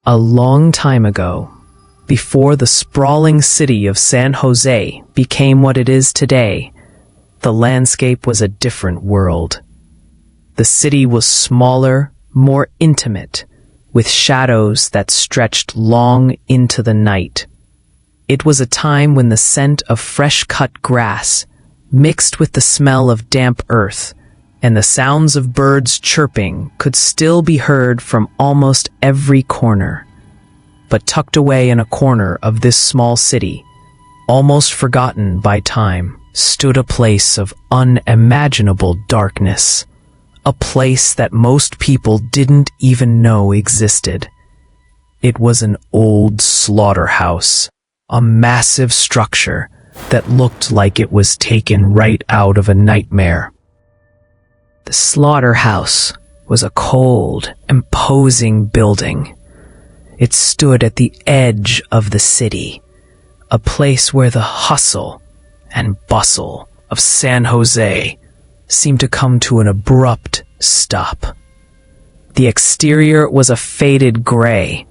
A long time ago, before the sprawling city of San Jose became what it is today, the landscape was a different world. The city was smaller, more intimate, with shadows that stretched long into the night. It was a time when the scent of fresh-cut grass mixed with the smell of damp earth and the sounds of birds chirping could still be heard from almost every corner. But tucked away in a corner of this small city, almost forgotten by time, stood a place of unimaginable darkness, a place that most people didn't even know existed. It was an old slaughterhouse, a massive structure that looked like it was taken right out of a nightmare. The slaughterhouse was a cold, imposing building. It stood at the edge of the city, a place where the hustle and bustle of San Jose seemed to come to an abrupt stop. The exterior was a faded gray,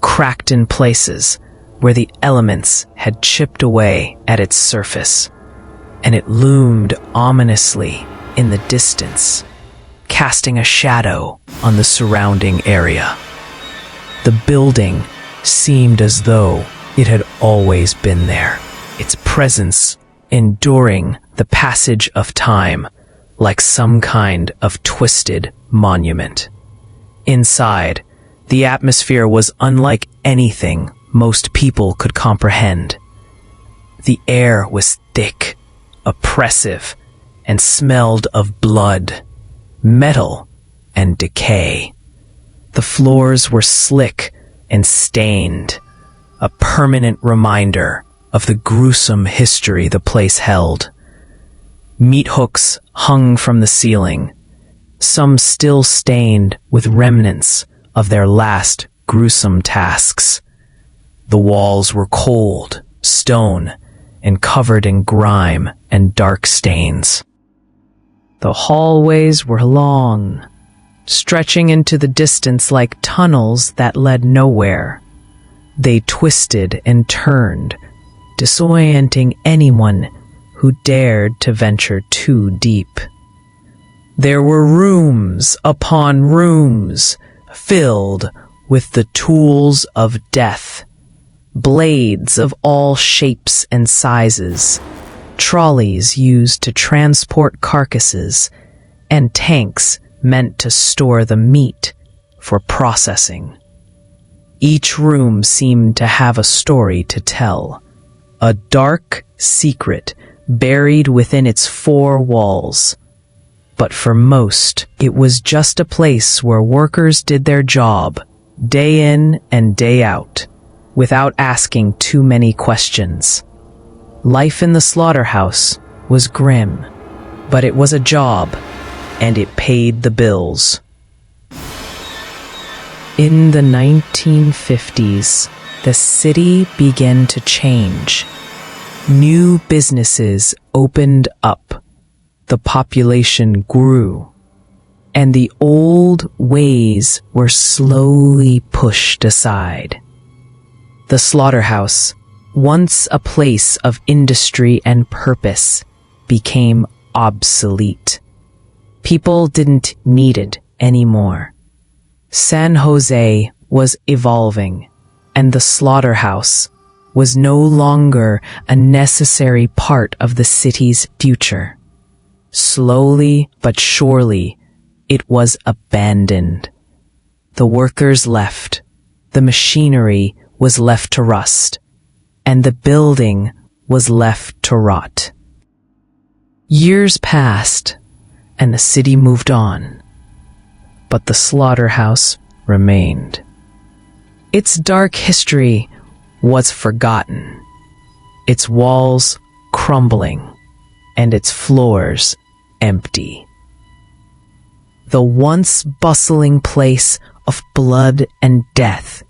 cracked in places where the elements had chipped away at its surface, and it loomed ominously in the distance, casting a shadow on the surrounding area. The building seemed as though it had always been there, its presence enduring the passage of time like some kind of twisted monument. Inside, the atmosphere was unlike anything most people could comprehend. The air was thick, oppressive, and smelled of blood, metal, and decay. The floors were slick and stained, a permanent reminder of the gruesome history the place held. Meat hooks hung from the ceiling, some still stained with remnants of their last gruesome tasks. The walls were cold, stone, and covered in grime and dark stains. The hallways were long, stretching into the distance like tunnels that led nowhere. They twisted and turned, disorienting anyone who dared to venture too deep. There were rooms upon rooms filled with the tools of death, blades of all shapes and sizes, trolleys used to transport carcasses, and tanks meant to store the meat for processing. Each room seemed to have a story to tell, a dark secret buried within its four walls. But for most, it was just a place where workers did their job, day in and day out, without asking too many questions. Life in the slaughterhouse was grim, but it was a job, and it paid the bills. In the 1950s, the city began to change. New businesses opened up, the population grew, and the old ways were slowly pushed aside. The slaughterhouse, once a place of industry and purpose, became obsolete. People didn't need it anymore. San Jose was evolving, and the slaughterhouse was no longer a necessary part of the city's future. Slowly but surely, it was abandoned. The workers left, the machinery was left to rust, and the building was left to rot. Years passed, and the city moved on, but the slaughterhouse remained. Its dark history was forgotten, its walls crumbling, and its floors empty. The once bustling place of blood and death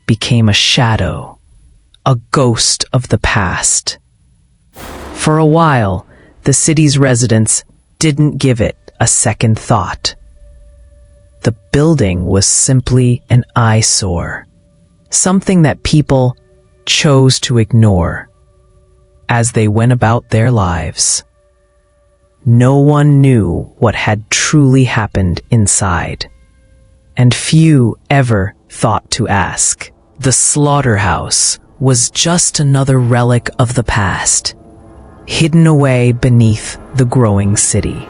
became a shadow, a ghost of the past. For a while, the city's residents didn't give it a second thought. The building was simply an eyesore, something that people chose to ignore as they went about their lives. No one knew what had truly happened inside, and few ever thought to ask. The slaughterhouse was just another relic of the past, hidden away beneath the growing city.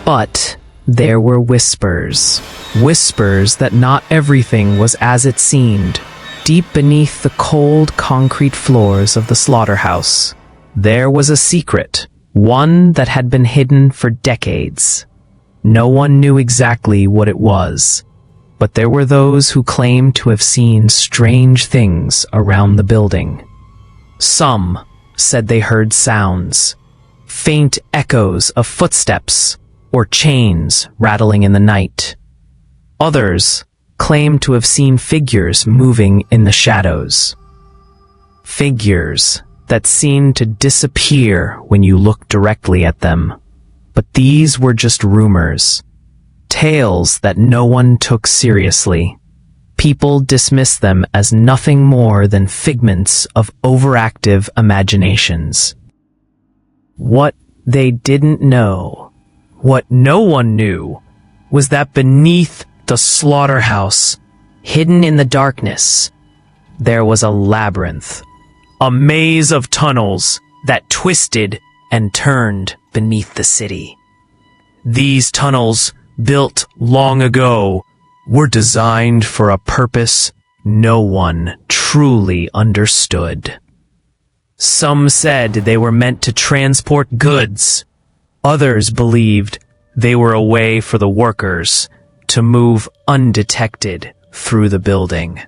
But there were whispers that not everything was as it seemed. Deep beneath the cold concrete floors of the slaughterhouse, there was a secret, one that had been hidden for decades. No one knew exactly what it was, but there were those who claimed to have seen strange things around the building. Some said they heard sounds, faint echoes of footsteps or chains rattling in the night. Others claimed to have seen figures moving in the shadows. Figures that seemed to disappear when you looked directly at them. But these were just rumors, tales that no one took seriously. People dismissed them as nothing more than figments of overactive imaginations. What they didn't know, what no one knew, was that beneath the slaughterhouse, hidden in the darkness, there was a labyrinth, a maze of tunnels that twisted and turned beneath the city. These tunnels, built long ago, were designed for a purpose no one truly understood. Some said they were meant to transport goods. Others believed they were a way for the workers to move undetected through the building.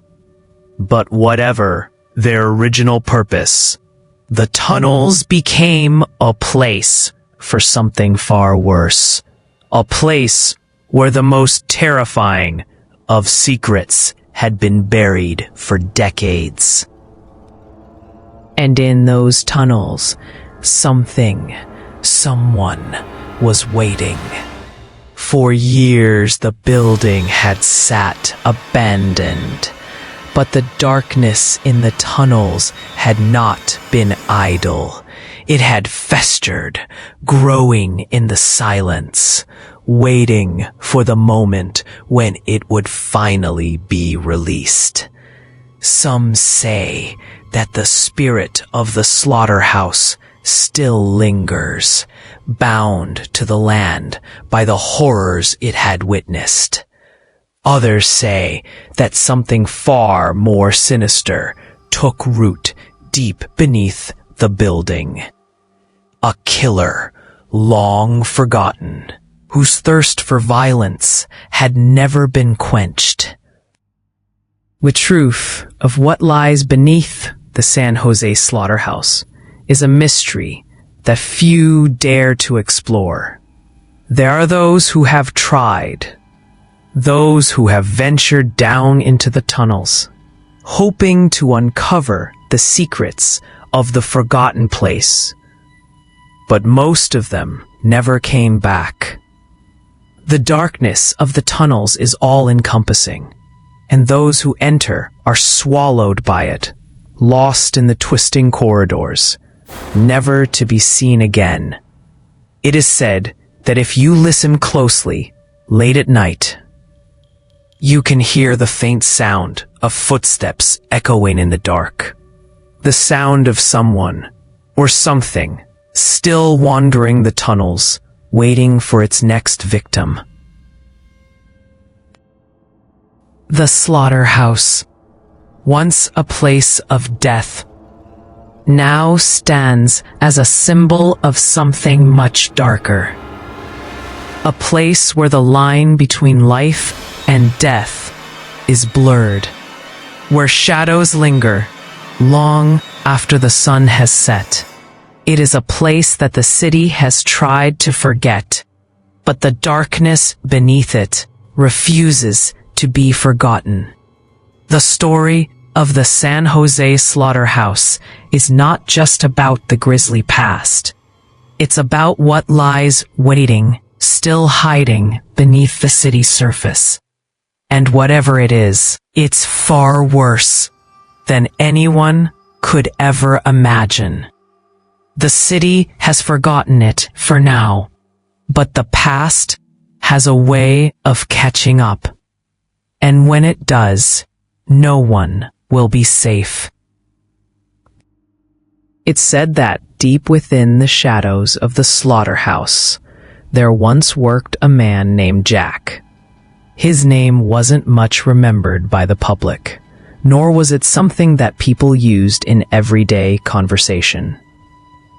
But whatever their original purpose, the tunnels became a place for something far worse. A place where the most terrifying of secrets had been buried for decades. And in those tunnels, someone was waiting. For years the building had sat abandoned, but the darkness in the tunnels had not been idle. It had festered, growing in the silence, waiting for the moment when it would finally be released. Some say that the spirit of the slaughterhouse still lingers, bound to the land by the horrors it had witnessed. Others say that something far more sinister took root deep beneath the building. A killer, long forgotten, whose thirst for violence had never been quenched. The truth of what lies beneath the San Jose slaughterhouse is a mystery that few dare to explore. There are those who have tried, those who have ventured down into the tunnels, hoping to uncover the secrets of the forgotten place. But most of them never came back. The darkness of the tunnels is all-encompassing, and those who enter are swallowed by it, lost in the twisting corridors, never to be seen again. It is said that if you listen closely, late at night, you can hear the faint sound of footsteps echoing in the dark. The sound of someone, or something, still wandering the tunnels, waiting for its next victim. The slaughterhouse, once a place of death, now stands as a symbol of something much darker. A place where the line between life and death is blurred, where shadows linger long after the sun has set. It is a place that the city has tried to forget, but the darkness beneath it refuses to be forgotten. The story of the San Jose slaughterhouse is not just about the grisly past. It's about what lies waiting, still hiding beneath the city's surface. And whatever it is, it's far worse than anyone could ever imagine. The city has forgotten it for now, but the past has a way of catching up. And when it does, no one will be safe. It's said that deep within the shadows of the slaughterhouse, there once worked a man named Jack. His name wasn't much remembered by the public, nor was it something that people used in everyday conversation.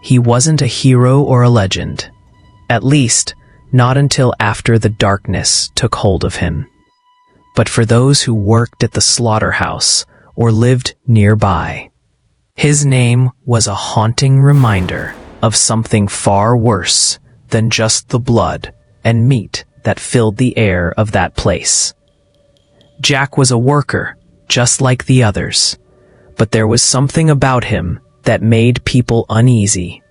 He wasn't a hero or a legend, at least not until after the darkness took hold of him. But for those who worked at the slaughterhouse or lived nearby, his name was a haunting reminder of something far worse than just the blood and meat that filled the air of that place. Jack was a worker, just like the others, but there was something about him that made people uneasy.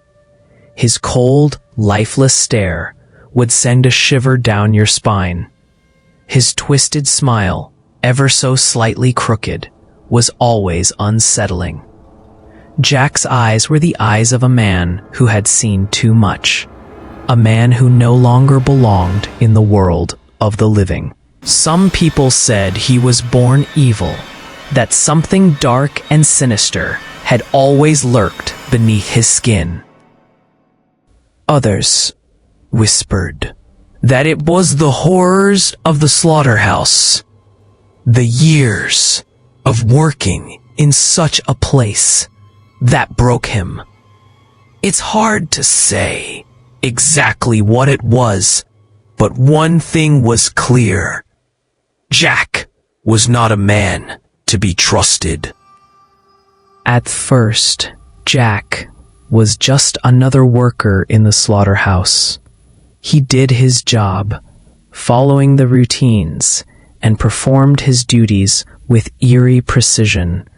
His cold, lifeless stare would send a shiver down your spine. His twisted smile, ever so slightly crooked, was always unsettling. Jack's eyes were the eyes of a man who had seen too much, a man who no longer belonged in the world of the living. Some people said he was born evil, that something dark and sinister had always lurked beneath his skin. Others whispered that it was the horrors of the slaughterhouse, the years of working in such a place that broke him. It's hard to say exactly what it was, but one thing was clear. Jack was not a man to be trusted. At first, Jack was just another worker in the slaughterhouse. He did his job, following the routines, and performed his duties with eerie precision.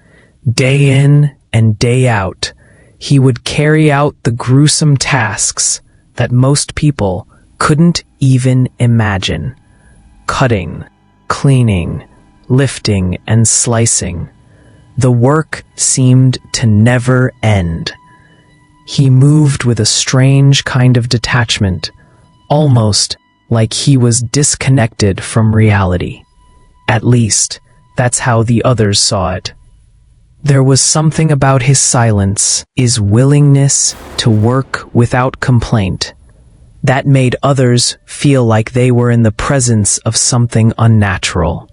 Day in and day out, he would carry out the gruesome tasks that most people couldn't even imagine. Cutting, cleaning, lifting, and slicing. The work seemed to never end. He moved with a strange kind of detachment, almost like he was disconnected from reality. At least, that's how the others saw it. There was something about his silence, his willingness to work without complaint, that made others feel like they were in the presence of something unnatural.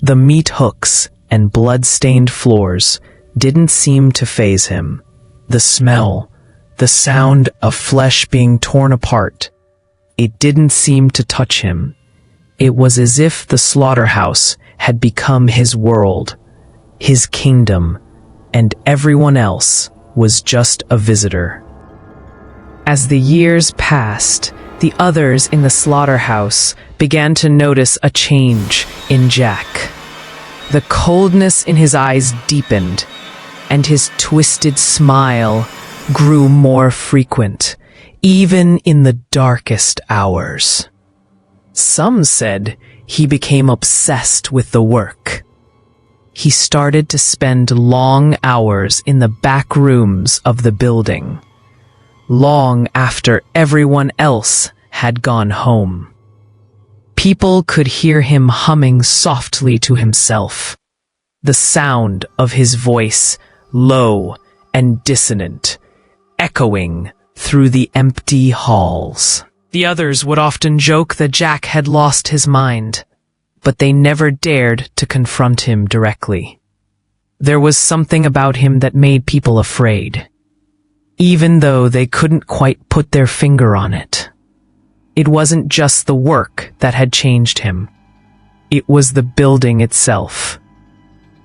The meat hooks and blood-stained floors didn't seem to faze him. The smell, the sound of flesh being torn apart, it didn't seem to touch him. It was as if the slaughterhouse had become his world, his kingdom, and everyone else was just a visitor. As the years passed, the others in the slaughterhouse began to notice a change in Jack. The coldness in his eyes deepened, and his twisted smile grew more frequent, even in the darkest hours. Some said he became obsessed with the work. He started to spend long hours in the back rooms of the building, long after everyone else had gone home. People could hear him humming softly to himself, the sound of his voice low and dissonant, echoing through the empty halls. The others would often joke that Jack had lost his mind, but they never dared to confront him directly. There was something about him that made people afraid, even though they couldn't quite put their finger on it. It wasn't just the work that had changed him. It was the building itself.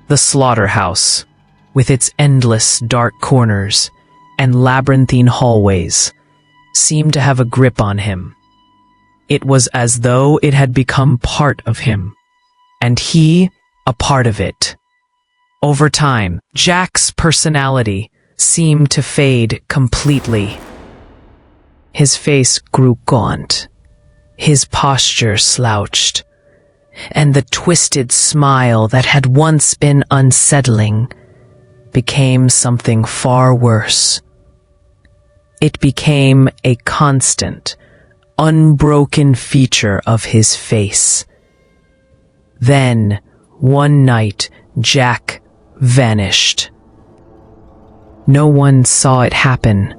The slaughterhouse, with its endless dark corners and labyrinthine hallways, seemed to have a grip on him. It was as though it had become part of him, and he a part of it. Over time, Jack's personality seemed to fade completely. His face grew gaunt, his posture slouched, and the twisted smile that had once been unsettling became something far worse. It became a constant, unbroken feature of his face. Then, one night, Jack vanished. No one saw it happen.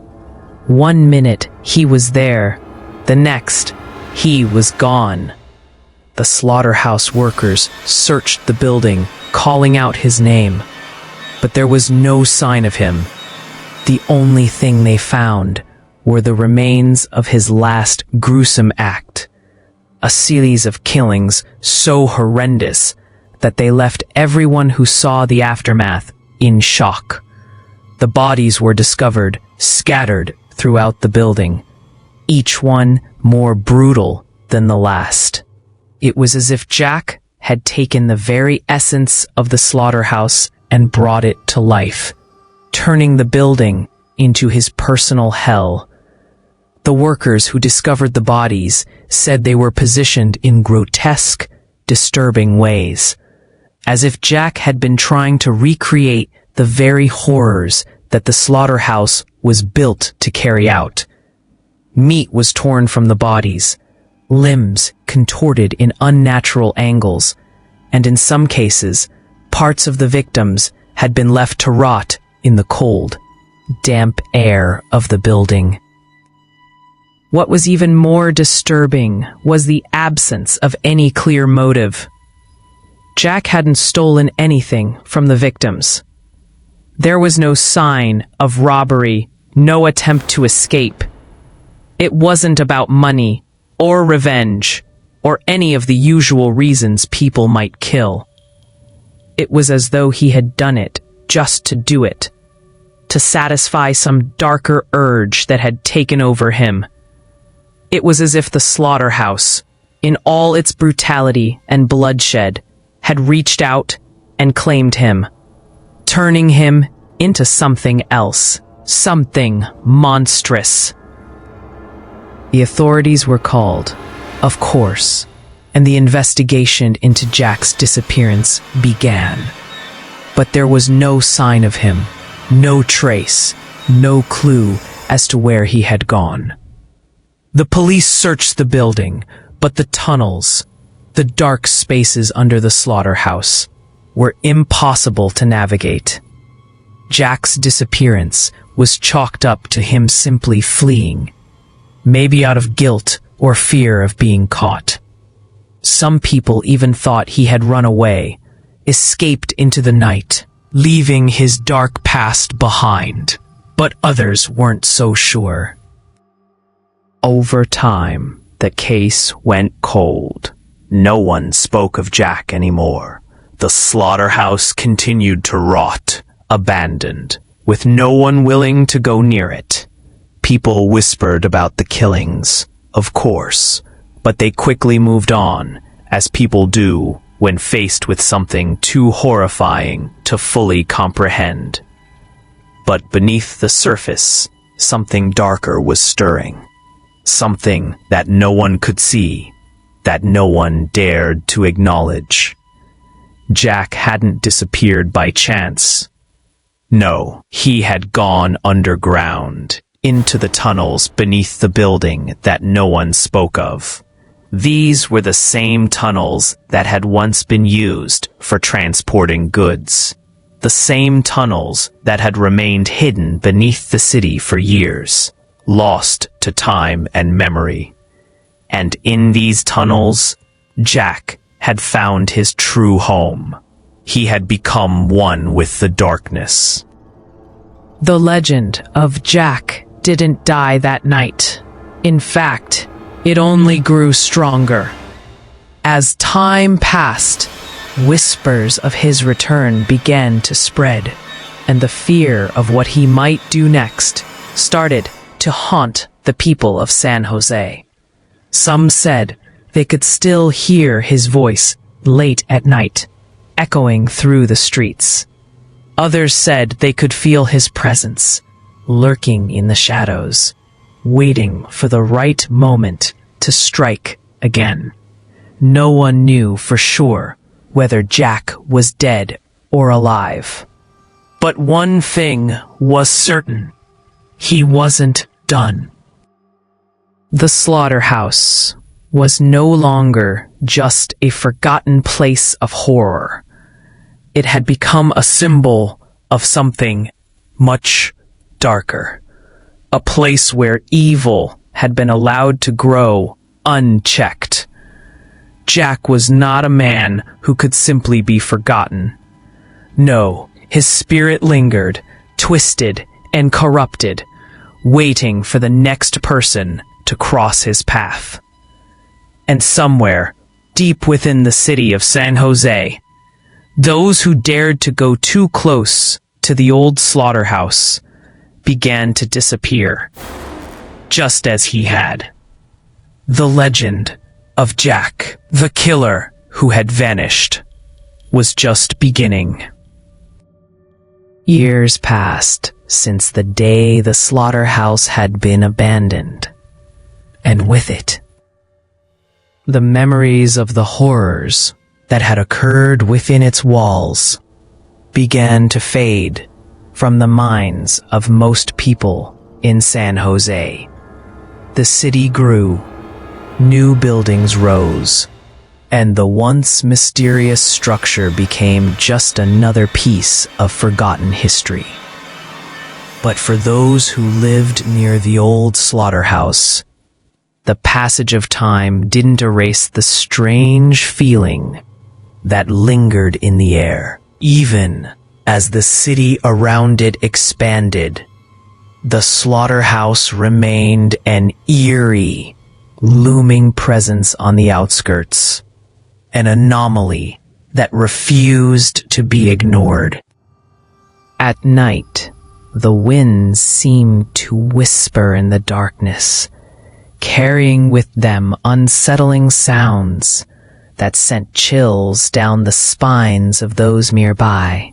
1 minute, he was there. The next, he was gone. The slaughterhouse workers searched the building, calling out his name. But there was no sign of him. The only thing they found were the remains of his last gruesome act. A series of killings so horrendous that they left everyone who saw the aftermath in shock. The bodies were discovered, scattered throughout the building, each one more brutal than the last. It was as if Jack had taken the very essence of the slaughterhouse and brought it to life, turning the building into his personal hell. The workers who discovered the bodies said they were positioned in grotesque, disturbing ways, as if Jack had been trying to recreate the very horrors that the slaughterhouse was built to carry out. Meat was torn from the bodies, limbs contorted in unnatural angles, and in some cases, parts of the victims had been left to rot in the cold, damp air of the building. What was even more disturbing was the absence of any clear motive. Jack hadn't stolen anything from the victims. There was no sign of robbery, no attempt to escape. It wasn't about money, or revenge, or any of the usual reasons people might kill. It was as though he had done it just to do it, to satisfy some darker urge that had taken over him. It was as if the slaughterhouse, in all its brutality and bloodshed, had reached out and claimed him, turning him into something else, something monstrous. The authorities were called, of course, and the investigation into Jack's disappearance began. But there was no sign of him, no trace, no clue as to where he had gone. The police searched the building, but the tunnels, the dark spaces under the slaughterhouse, were impossible to navigate. Jack's disappearance was chalked up to him simply fleeing, maybe out of guilt or fear of being caught. Some people even thought he had run away, escaped into the night, leaving his dark past behind, but others weren't so sure. Over time, the case went cold. No one spoke of Jack anymore. The slaughterhouse continued to rot, abandoned, with no one willing to go near it. People whispered about the killings, of course, but they quickly moved on, as people do when faced with something too horrifying to fully comprehend. But beneath the surface, something darker was stirring. Something that no one could see, that no one dared to acknowledge. Jack hadn't disappeared by chance. No, he had gone underground, into the tunnels beneath the building that no one spoke of. These were the same tunnels that had once been used for transporting goods. The same tunnels that had remained hidden beneath the city for years, lost to time and memory. And in these tunnels, Jack had found his true home. He had become one with the darkness. The legend of Jack didn't die that night. In fact, it only grew stronger. As time passed, whispers of his return began to spread, and the fear of what he might do next started to haunt the people of San Jose. Some said they could still hear his voice late at night, echoing through the streets. Others said they could feel his presence, lurking in the shadows, waiting for the right moment to strike again. no one knew for sure whether Jack was dead or alive. But one thing was certain. He wasn't done. The slaughterhouse was no longer just a forgotten place of horror. It had become a symbol of something much darker. A place where evil had been allowed to grow unchecked. Jack was not a man who could simply be forgotten. No, his spirit lingered, twisted and corrupted, waiting for the next person to cross his path. And somewhere, deep within the city of San Jose, those who dared to go too close to the old slaughterhouse began to disappear, just as he had. The legend of Jack, the killer who had vanished, was just beginning. Years passed since the day the slaughterhouse had been abandoned, and with it, the memories of the horrors that had occurred within its walls began to fade from the minds of most people in San Jose. The city grew, new buildings rose, and the once mysterious structure became just another piece of forgotten history. But for those who lived near the old slaughterhouse, the passage of time didn't erase the strange feeling that lingered in the air. Even as the city around it expanded, the slaughterhouse remained an eerie, looming presence on the outskirts, an anomaly that refused to be ignored. At night, the winds seemed to whisper in the darkness, carrying with them unsettling sounds that sent chills down the spines of those nearby.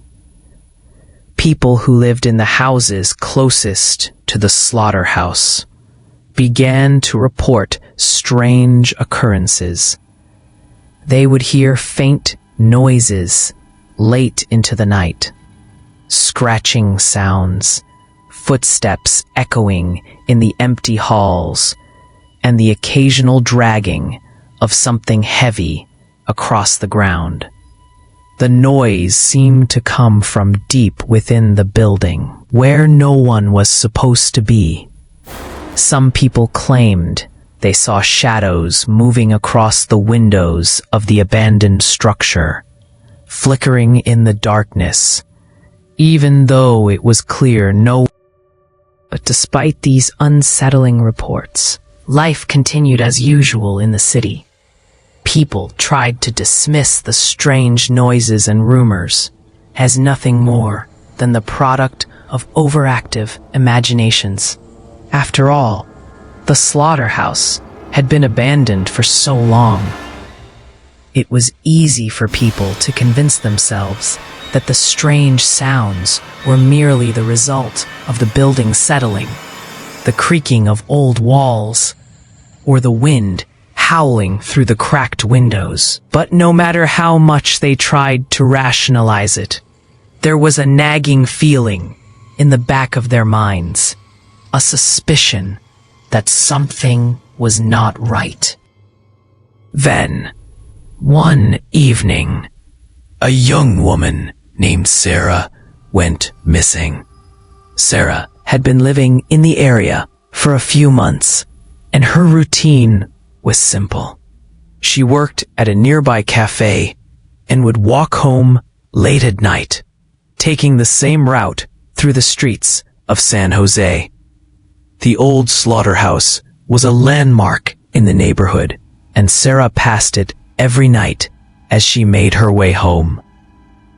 People who lived in the houses closest to the slaughterhouse began to report strange occurrences. They would hear faint noises late into the night, scratching sounds, footsteps echoing in the empty halls, and the occasional dragging of something heavy across the ground. The noise seemed to come from deep within the building, where no one was supposed to be. Some people claimed they saw shadows moving across the windows of the abandoned structure, flickering in the darkness, even though it was clear no. But despite these unsettling reports, life continued as usual in the city. People tried to dismiss the strange noises and rumors as nothing more than the product of overactive imaginations. After all, the slaughterhouse had been abandoned for so long. It was easy for people to convince themselves that the strange sounds were merely the result of the building settling, the creaking of old walls, or the wind howling through the cracked windows. But no matter how much they tried to rationalize it, there was a nagging feeling in the back of their minds, a suspicion that something was not right. Then, one evening, a young woman named Sarah went missing. Sarah had been living in the area for a few months, and her routine was simple. She worked at a nearby cafe and would walk home late at night, taking the same route through the streets of San Jose. The old slaughterhouse was a landmark in the neighborhood, and Sarah passed it every night as she made her way home.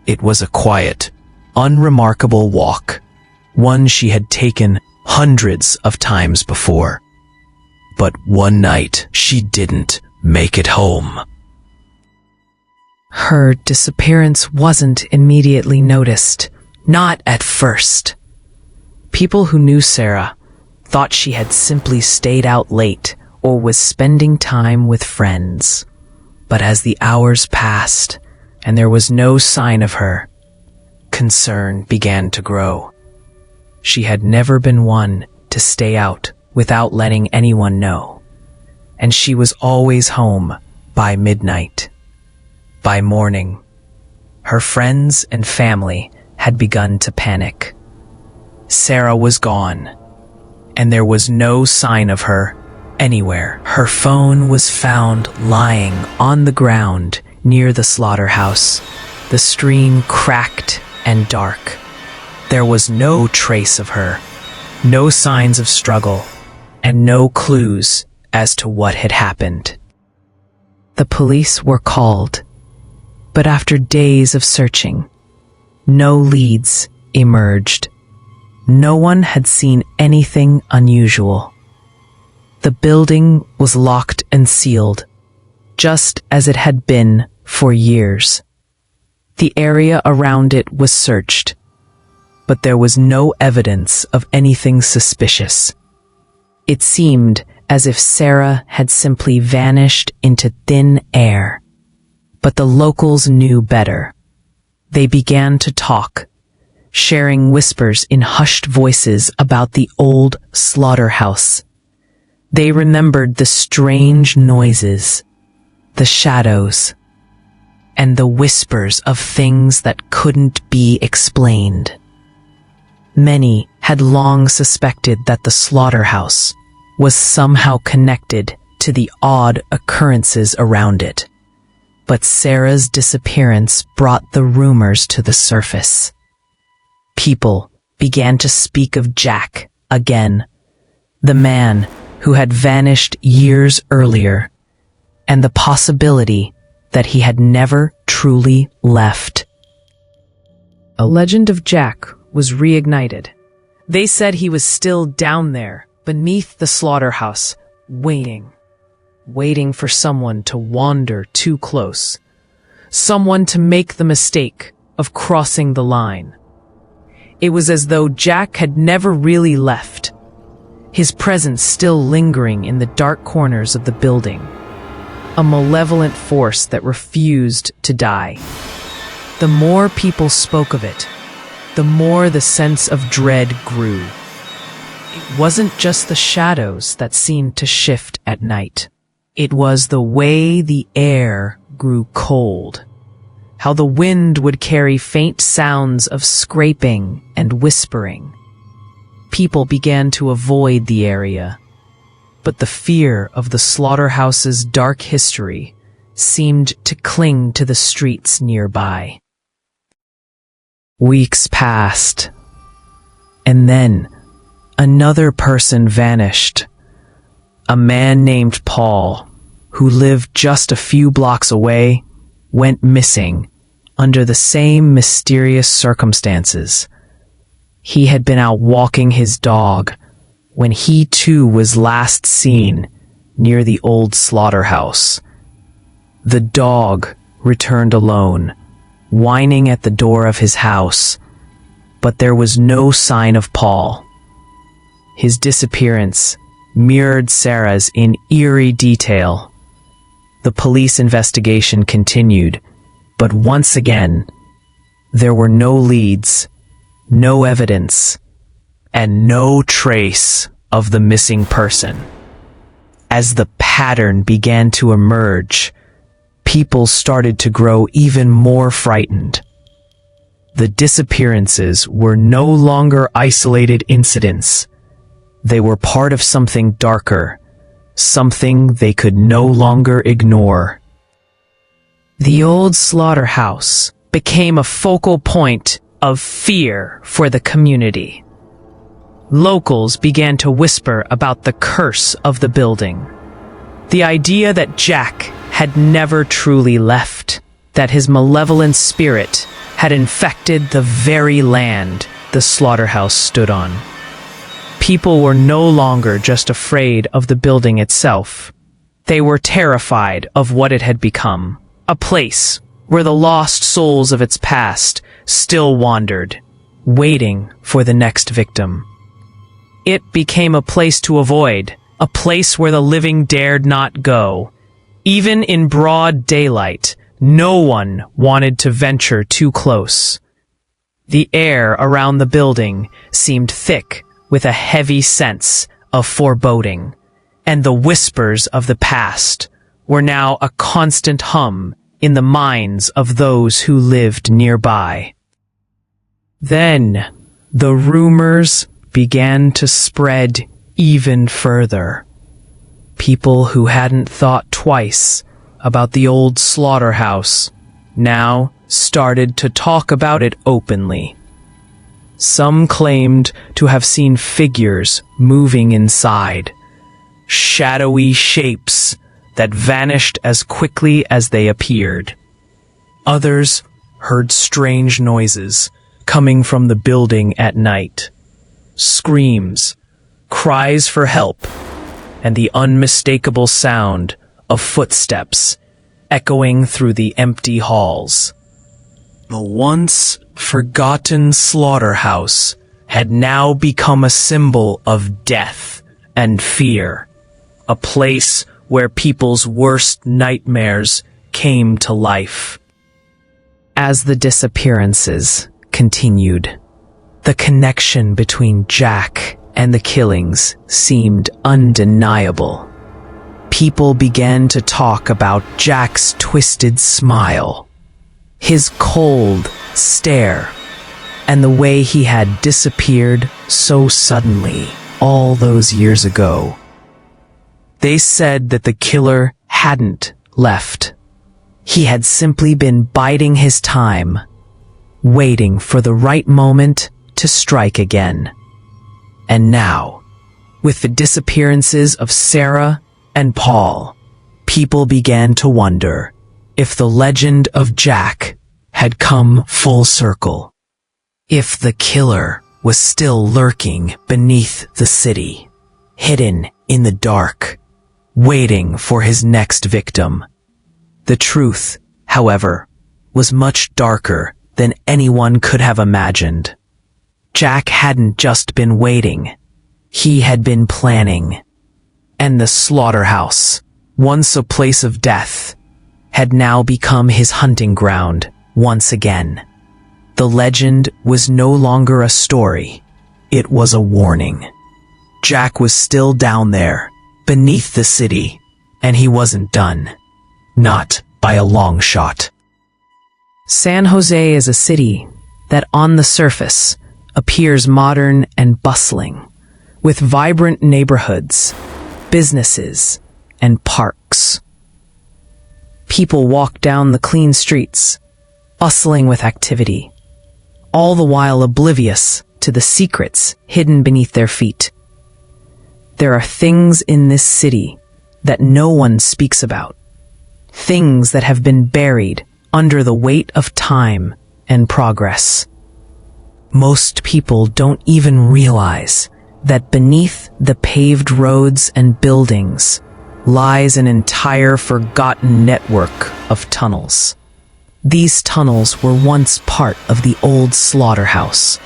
It was a quiet, unremarkable walk, one she had taken hundreds of times before. But one night, she didn't make it home. Her disappearance wasn't immediately noticed, not at first. People who knew Sarah thought she had simply stayed out late or was spending time with friends. But as the hours passed and there was no sign of her, concern began to grow. She had never been one to stay out without letting anyone know, and she was always home by midnight. By morning, her friends and family had begun to panic. Sarah was gone, and there was no sign of her anywhere. Her phone was found lying on the ground near the slaughterhouse, the screen cracked and dark. There was no trace of her, no signs of struggle, and no clues as to what had happened. The police were called, but after days of searching, no leads emerged. No one had seen anything unusual. The building was locked and sealed, just as it had been for years. The area around it was searched, but there was no evidence of anything suspicious. It seemed as if Sarah had simply vanished into thin air. But the locals knew better. They began to talk, sharing whispers in hushed voices about the old slaughterhouse. They remembered the strange noises, the shadows, and the whispers of things that couldn't be explained. Many had long suspected that the slaughterhouse was somehow connected to the odd occurrences around it. But Sarah's disappearance brought the rumors to the surface. People began to speak of Jack again, the man who had vanished years earlier, and the possibility that he had never truly left. A legend of Jack was reignited. They said he was still down there, beneath the slaughterhouse, waiting for someone to wander too close, someone to make the mistake of crossing the line. It was as though Jack had never really left, his presence still lingering in the dark corners of the building, a malevolent force that refused to die. The more people spoke of it, the more the sense of dread grew. It wasn't just the shadows that seemed to shift at night. It was the way the air grew cold, how the wind would carry faint sounds of scraping and whispering. People began to avoid the area, but the fear of the slaughterhouse's dark history seemed to cling to the streets nearby. Weeks passed, and then another person vanished. A man named Paul, who lived just a few blocks away, went missing under the same mysterious circumstances. He had been out walking his dog when he too was last seen near the old slaughterhouse. The dog returned alone, whining at the door of his house, but there was no sign of Paul. His disappearance mirrored Sarah's in eerie detail. The police investigation continued, but once again, there were no leads, no evidence, and no trace of the missing person. As the pattern began to emerge, people started to grow even more frightened. The disappearances were no longer isolated incidents. They were part of something darker, something they could no longer ignore. The old slaughterhouse became a focal point of fear for the community. Locals began to whisper about the curse of the building. The idea that Jack had never truly left, that his malevolent spirit had infected the very land the slaughterhouse stood on. People were no longer just afraid of the building itself. They were terrified of what it had become, a place where the lost souls of its past still wandered, waiting for the next victim. It became a place to avoid, a place where the living dared not go, Even in broad daylight, no one wanted to venture too close. The air around the building seemed thick with a heavy sense of foreboding, and the whispers of the past were now a constant hum in the minds of those who lived nearby. Then, the rumors began to spread even further. People who hadn't thought twice about the old slaughterhouse now started to talk about it openly. Some claimed to have seen figures moving inside, shadowy shapes that vanished as quickly as they appeared. Others heard strange noises coming from the building at night. Screams, cries for help, and the unmistakable sound of footsteps echoing through the empty halls. The once forgotten slaughterhouse had now become a symbol of death and fear, a place where people's worst nightmares came to life. As the disappearances continued, the connection between Jack and the killings seemed undeniable. People began to talk about Jack's twisted smile, his cold stare, and the way he had disappeared so suddenly all those years ago. They said that the killer hadn't left. He had simply been biding his time, waiting for the right moment to strike again. And now, with the disappearances of Sarah and Paul, people began to wonder if the legend of Jack had come full circle. If the killer was still lurking beneath the city, hidden in the dark, waiting for his next victim. The truth, however, was much darker than anyone could have imagined. Jack hadn't just been waiting. He had been planning. And the slaughterhouse, once a place of death, had now become his hunting ground once again. The legend was no longer a story. It was a warning. Jack was still down there, beneath the city, and he wasn't done. Not by a long shot. San Jose is a city that on the surface appears modern and bustling, with vibrant neighborhoods, businesses, and parks. People walk down the clean streets, bustling with activity, all the while oblivious to the secrets hidden beneath their feet. There are things in this city that no one speaks about, things that have been buried under the weight of time and progress. Most people don't even realize that beneath the paved roads and buildings lies an entire forgotten network of tunnels. These tunnels were once part of the old slaughterhouse,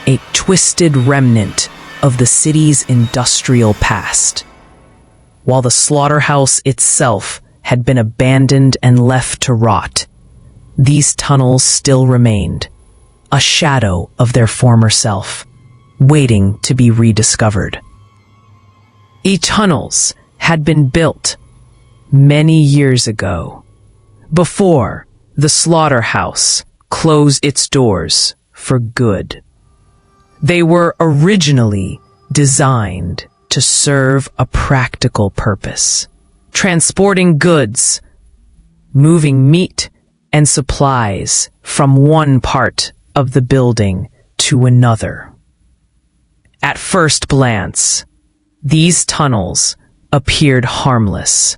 a twisted remnant of the city's industrial past. While the slaughterhouse itself had been abandoned and left to rot, these tunnels still remained, a shadow of their former self, waiting to be rediscovered. These tunnels had been built many years ago, before the slaughterhouse closed its doors for good. They were originally designed to serve a practical purpose, transporting goods, moving meat and supplies from one part of the building to another. At first glance, these tunnels appeared harmless,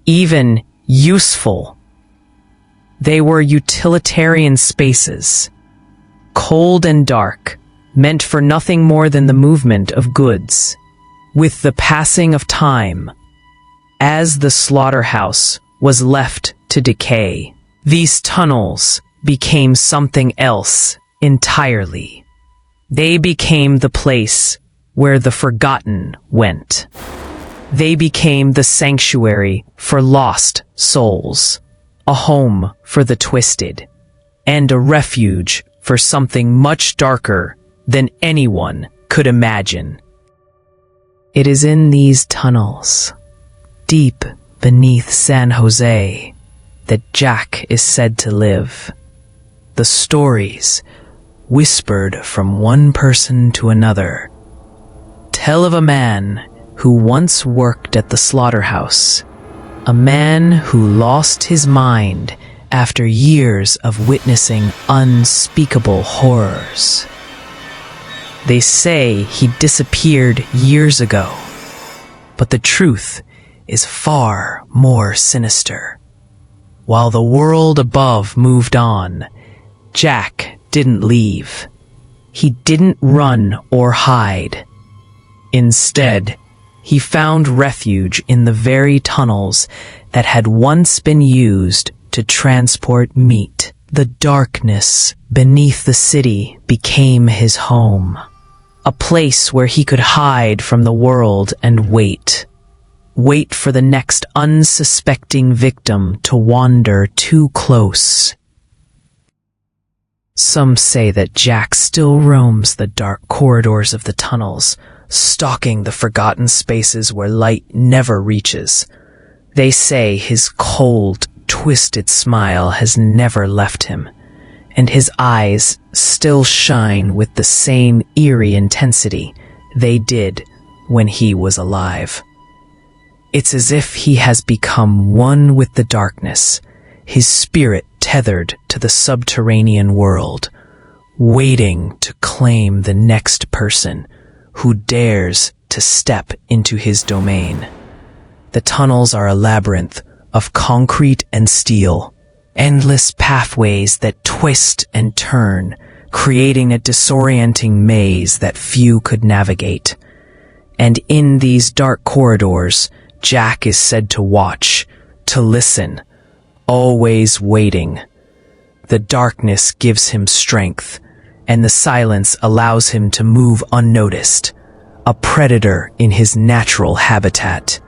even useful. They were utilitarian spaces, cold and dark, meant for nothing more than the movement of goods. With the passing of time, as the slaughterhouse was left to decay, these tunnels became something else entirely. They became the place where the forgotten went. They became the sanctuary for lost souls, a home for the twisted, and a refuge for something much darker than anyone could imagine. It is in these tunnels, deep beneath San Jose, that Jack is said to live. The stories, whispered from one person to another, tell of a man who once worked at the slaughterhouse, a man who lost his mind after years of witnessing unspeakable horrors. They say he disappeared years ago, but the truth is far more sinister. While the world above moved on, Jack didn't leave. He didn't run or hide. Instead, he found refuge in the very tunnels that had once been used to transport meat. The darkness beneath the city became his home, a place where he could hide from the world and wait for the next unsuspecting victim to wander too close. Some say that Jack still roams the dark corridors of the tunnels, stalking the forgotten spaces where light never reaches. They say his cold, twisted smile has never left him, and his eyes still shine with the same eerie intensity they did when he was alive. It's as if he has become one with the darkness, his spirit tethered to the subterranean world, waiting to claim the next person who dares to step into his domain. The tunnels are a labyrinth of concrete and steel, endless pathways that twist and turn, creating a disorienting maze that few could navigate. And in these dark corridors, Jack is said to watch, to listen, always waiting. The darkness gives him strength, and the silence allows him to move unnoticed, a predator in his natural habitat.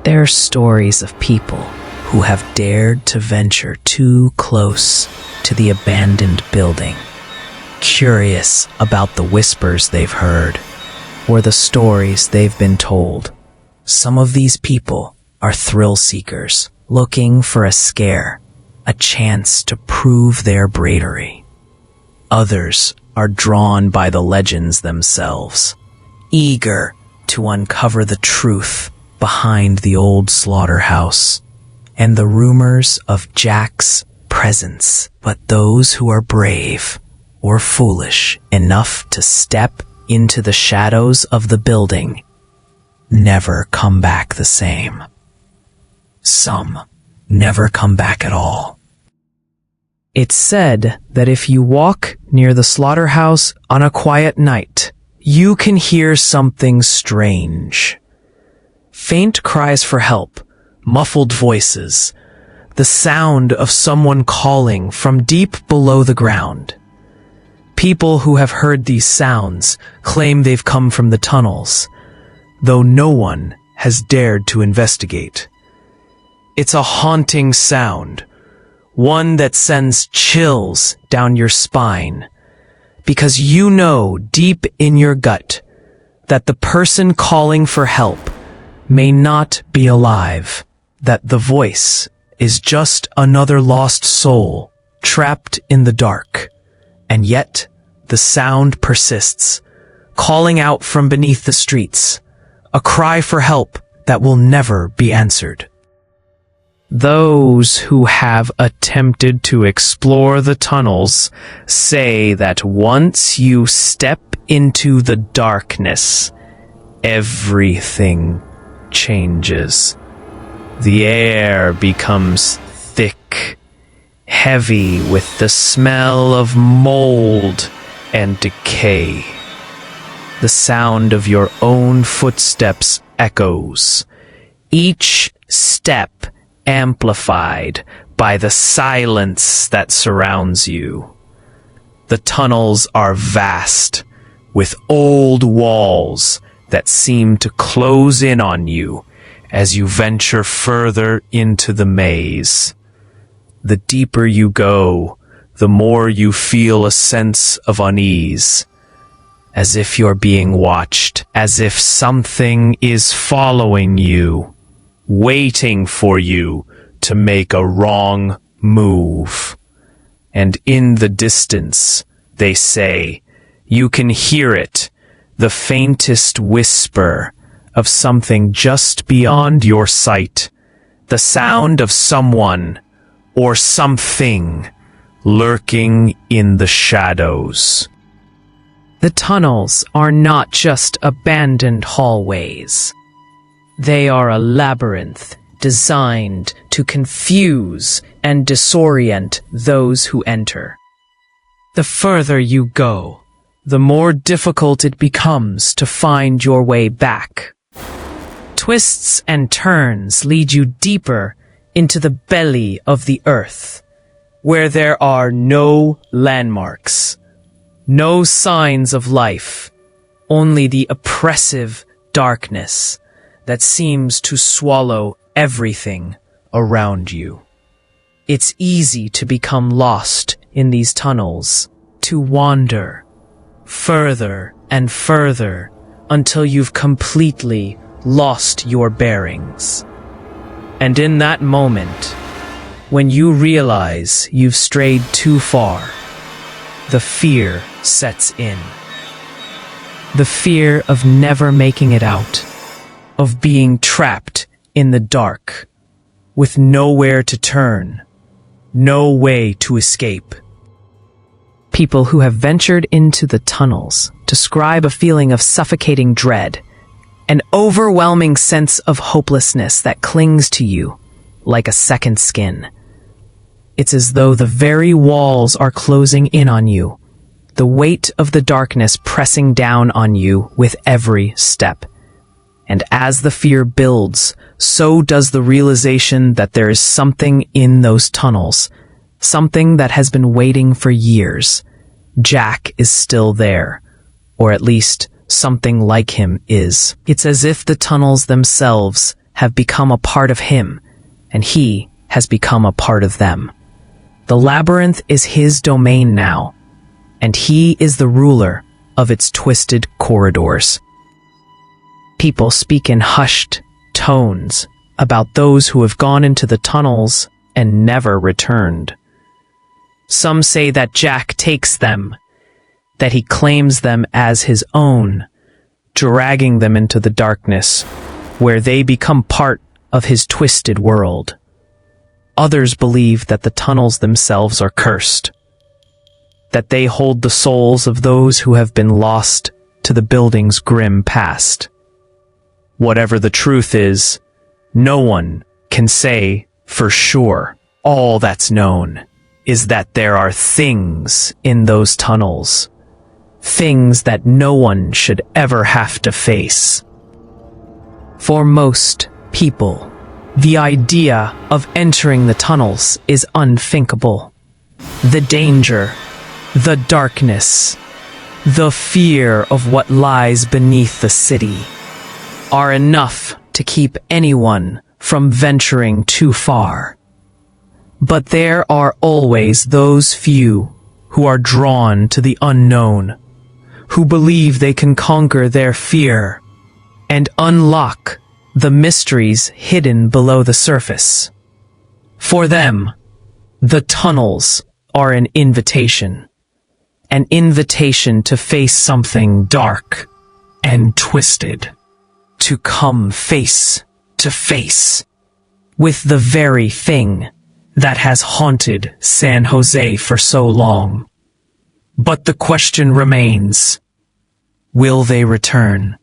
There are stories of people who have dared to venture too close to the abandoned building, curious about the whispers they've heard or the stories they've been told. Some of these people are thrill seekers, looking for a scare, a chance to prove their bravery. Others are drawn by the legends themselves, eager to uncover the truth behind the old slaughterhouse and the rumors of Jack's presence. But those who are brave or foolish enough to step into the shadows of the building never come back the same. Some never come back at all. It's said that if you walk near the slaughterhouse on a quiet night, you can hear something strange. Faint cries for help, muffled voices, the sound of someone calling from deep below the ground. People who have heard these sounds claim they've come from the tunnels, though no one has dared to investigate. It's a haunting sound, one that sends chills down your spine, because you know deep in your gut that the person calling for help may not be alive, that the voice is just another lost soul trapped in the dark, and yet the sound persists, calling out from beneath the streets, a cry for help that will never be answered. Those who have attempted to explore the tunnels say that once you step into the darkness, everything changes. The air becomes thick, heavy with the smell of mold and decay. The sound of your own footsteps echoes, each step amplified by the silence that surrounds you. The tunnels are vast, with old walls that seem to close in on you as you venture further into the maze. The deeper you go, the more you feel a sense of unease, as if you're being watched, as if something is following you, waiting for you to make a wrong move. And in the distance, they say, you can hear it, the faintest whisper of something just beyond your sight, the sound of someone or something lurking in the shadows. The tunnels are not just abandoned hallways. They are a labyrinth designed to confuse and disorient those who enter. The further you go, the more difficult it becomes to find your way back. Twists and turns lead you deeper into the belly of the earth, where there are no landmarks, no signs of life, only the oppressive darkness that seems to swallow everything around you. It's easy to become lost in these tunnels, to wander further and further until you've completely lost your bearings. And in that moment, when you realize you've strayed too far, the fear sets in. The fear of never making it out, of being trapped in the dark, with nowhere to turn, no way to escape. People who have ventured into the tunnels describe a feeling of suffocating dread, an overwhelming sense of hopelessness that clings to you like a second skin. It's as though the very walls are closing in on you, the weight of the darkness pressing down on you with every step. And as the fear builds, so does the realization that there is something in those tunnels, something that has been waiting for years. Jack is still there, or at least something like him is. It's as if the tunnels themselves have become a part of him, and he has become a part of them. The labyrinth is his domain now, and he is the ruler of its twisted corridors. People speak in hushed tones about those who have gone into the tunnels and never returned. Some say that Jack takes them, that he claims them as his own, dragging them into the darkness, where they become part of his twisted world. Others believe that the tunnels themselves are cursed, that they hold the souls of those who have been lost to the building's grim past. Whatever the truth is, no one can say for sure. All that's known is that there are things in those tunnels, things that no one should ever have to face. For most people, the idea of entering the tunnels is unthinkable. The danger, the darkness, the fear of what lies beneath the city are enough to keep anyone from venturing too far. But there are always those few who are drawn to the unknown, who believe they can conquer their fear and unlock the mysteries hidden below the surface. For them, the tunnels are an invitation to face something dark and twisted, to come face to face with the very thing that has haunted San Jose for so long. But the question remains, will they return?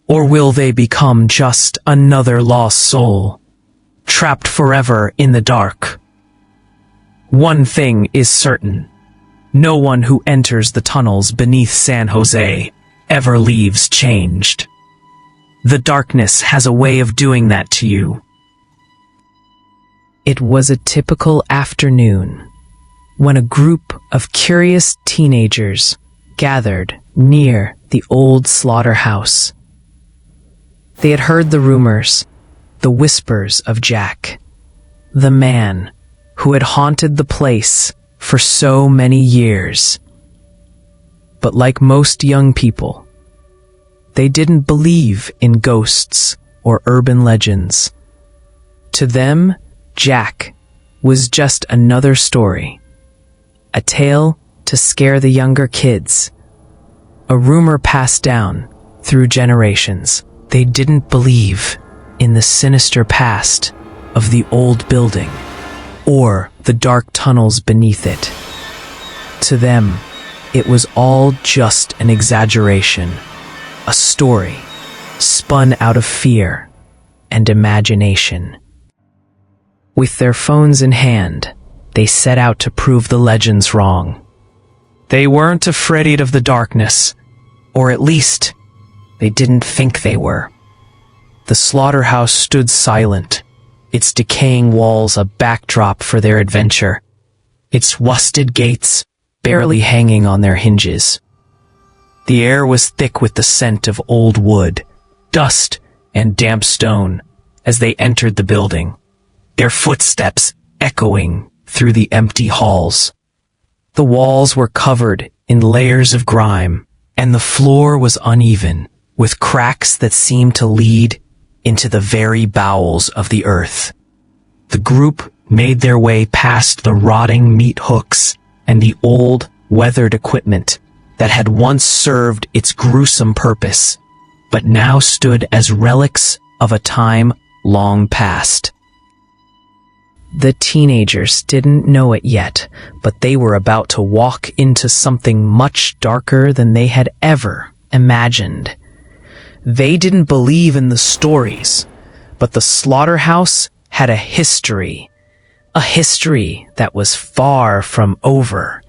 Or will they become just another lost soul, trapped forever in the dark? One thing is certain. No one who enters the tunnels beneath San Jose ever leaves changed. The darkness has a way of doing that to you. It was a typical afternoon when a group of curious teenagers gathered near the old slaughterhouse They had heard the rumors, the whispers of Jack, the man who had haunted the place for so many years. But like most young people, they didn't believe in ghosts or urban legends. To them, Jack was just another story, a tale to scare the younger kids, a rumor passed down through generations. They didn't believe in the sinister past of the old building or the dark tunnels beneath it. To them, it was all just an exaggeration, a story spun out of fear and imagination. With their phones in hand, they set out to prove the legends wrong. They weren't afraid of the darkness, or at least, they didn't think they were. The slaughterhouse stood silent, its decaying walls a backdrop for their adventure, its rusted gates barely hanging on their hinges. The air was thick with the scent of old wood, dust, and damp stone as they entered the building, their footsteps echoing through the empty halls. The walls were covered in layers of grime, and the floor was uneven, with cracks that seemed to lead into the very bowels of the earth. The group made their way past the rotting meat hooks and the old, weathered equipment that had once served its gruesome purpose, but now stood as relics of a time long past. The teenagers didn't know it yet, but they were about to walk into something much darker than they had ever imagined. They didn't believe in the stories, but the slaughterhouse had a history that was far from over.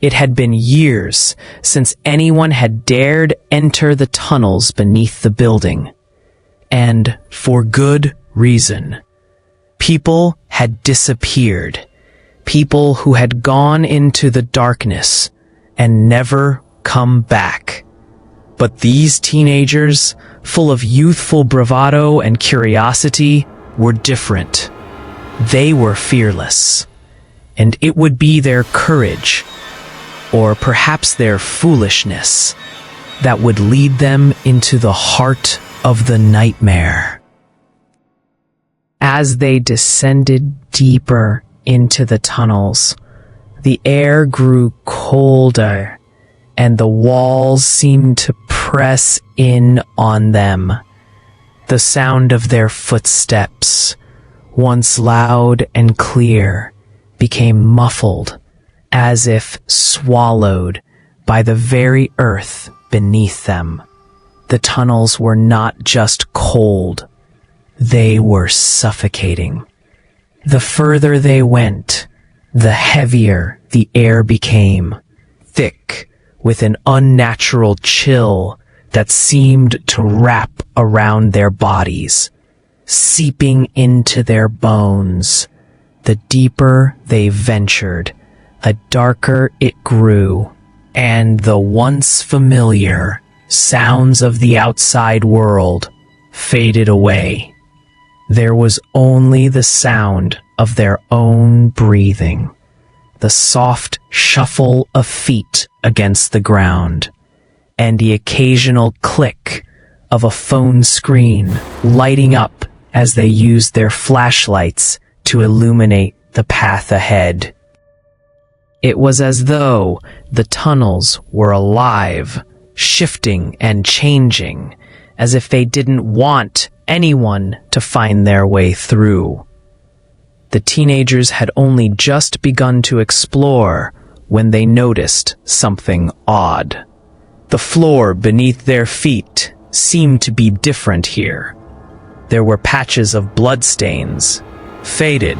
It had been years since anyone had dared enter the tunnels beneath the building, and for good reason. People had disappeared, people who had gone into the darkness and never come back. But these teenagers, full of youthful bravado and curiosity, were different. They were fearless, and it would be their courage, or perhaps their foolishness, that would lead them into the heart of the nightmare. As they descended deeper into the tunnels, the air grew colder, and the walls seemed to press in on them. The sound of their footsteps, once loud and clear, became muffled, as if swallowed by the very earth beneath them. The tunnels were not just cold, they were suffocating. The further they went, the heavier the air became, thick with an unnatural chill that seemed to wrap around their bodies, seeping into their bones. The deeper they ventured, the darker it grew, and the once familiar sounds of the outside world faded away. There was only the sound of their own breathing, the soft shuffle of feet against the ground, and the occasional click of a phone screen lighting up as they used their flashlights to illuminate the path ahead. It was as though the tunnels were alive, shifting and changing, as if they didn't want anyone to find their way through. The teenagers had only just begun to explore when they noticed something odd. The floor beneath their feet seemed to be different here. There were patches of bloodstains, faded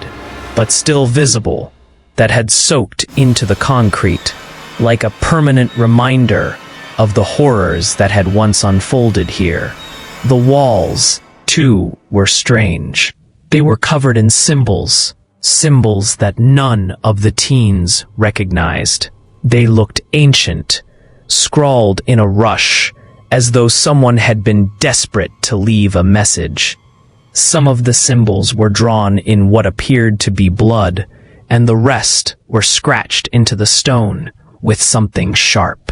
but still visible, that had soaked into the concrete, like a permanent reminder of the horrors that had once unfolded here. The walls, too, were strange. They were covered in symbols that none of the teens recognized. They looked ancient, scrawled in a rush, as though someone had been desperate to leave a message. Some of the symbols were drawn in what appeared to be blood, and the rest were scratched into the stone with something sharp.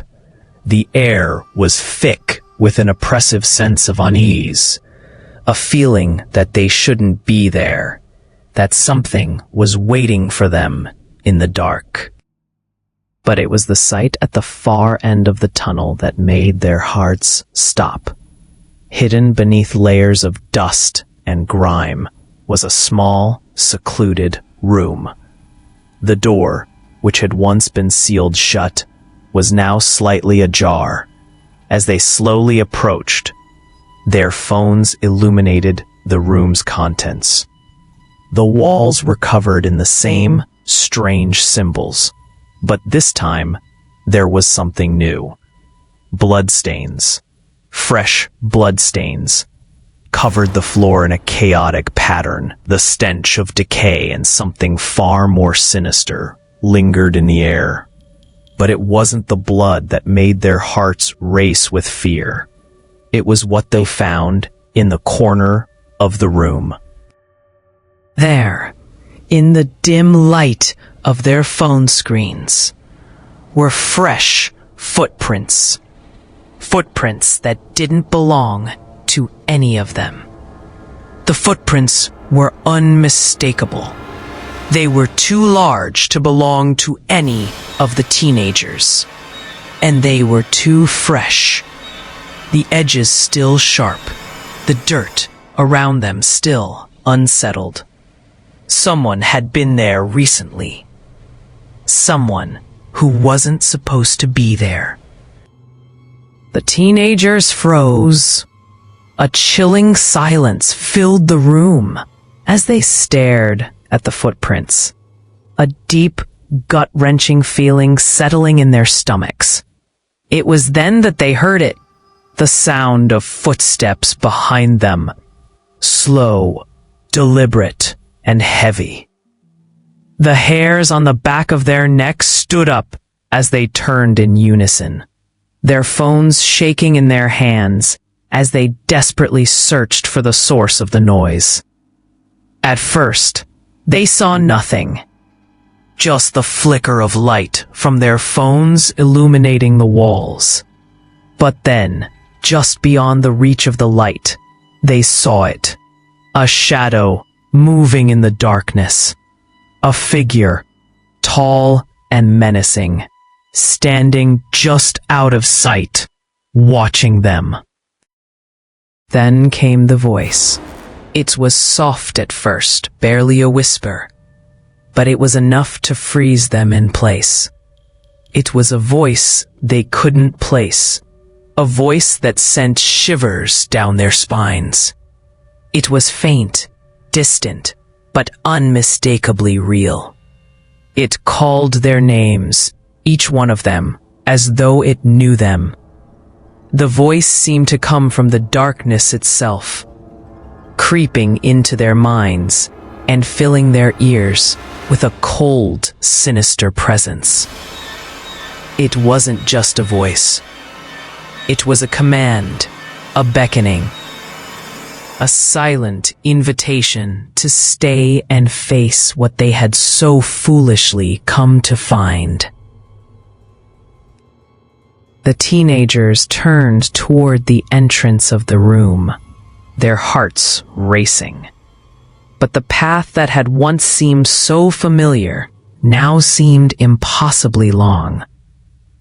The air was thick with an oppressive sense of unease, a feeling that they shouldn't be there, that something was waiting for them in the dark. But it was the sight at the far end of the tunnel that made their hearts stop. Hidden beneath layers of dust and grime was a small, secluded room. The door, which had once been sealed shut, was now slightly ajar. As they slowly approached, their phones illuminated the room's contents. The walls were covered in the same strange symbols, but this time there was something new. Bloodstains, fresh bloodstains, covered the floor in a chaotic pattern. The stench of decay and something far more sinister lingered in the air. But it wasn't the blood that made their hearts race with fear. It was what they found in the corner of the room. There, in the dim light of their phone screens, were fresh footprints. Footprints that didn't belong to any of them. The footprints were unmistakable. They were too large to belong to any of the teenagers. And they were too fresh. The edges still sharp, the dirt around them still unsettled. Someone had been there recently. Someone who wasn't supposed to be there. The teenagers froze. A chilling silence filled the room as they stared at the footprints. A deep, gut-wrenching feeling settling in their stomachs. It was then that they heard it, the sound of footsteps behind them. Slow, deliberate, and heavy. The hairs on the back of their necks stood up as they turned in unison, their phones shaking in their hands as they desperately searched for the source of the noise. At first, they saw nothing, just the flicker of light from their phones illuminating the walls. But then, just beyond the reach of the light, they saw it, a shadow moving in the darkness, a figure, tall and menacing, standing just out of sight, watching them. Then came the voice. It was soft at first, barely a whisper, but it was enough to freeze them in place. It was a voice they couldn't place, a voice that sent shivers down their spines. It was faint, distant, but unmistakably real. It called their names, each one of them, as though it knew them. The voice seemed to come from the darkness itself, creeping into their minds and filling their ears with a cold, sinister presence. It wasn't just a voice. It was a command, a beckoning, a silent invitation to stay and face what they had so foolishly come to find. The teenagers turned toward the entrance of the room, their hearts racing. But the path that had once seemed so familiar now seemed impossibly long.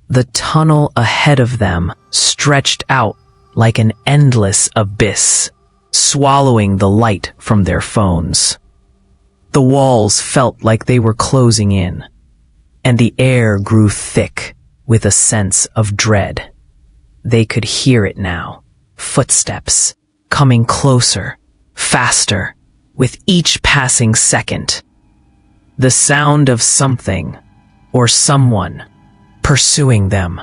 The tunnel ahead of them stretched out like an endless abyss, swallowing the light from their phones. The walls felt like they were closing in, and the air grew thick with a sense of dread. They could hear it now, footsteps, coming closer, faster, with each passing second. The sound of something, or someone, pursuing them.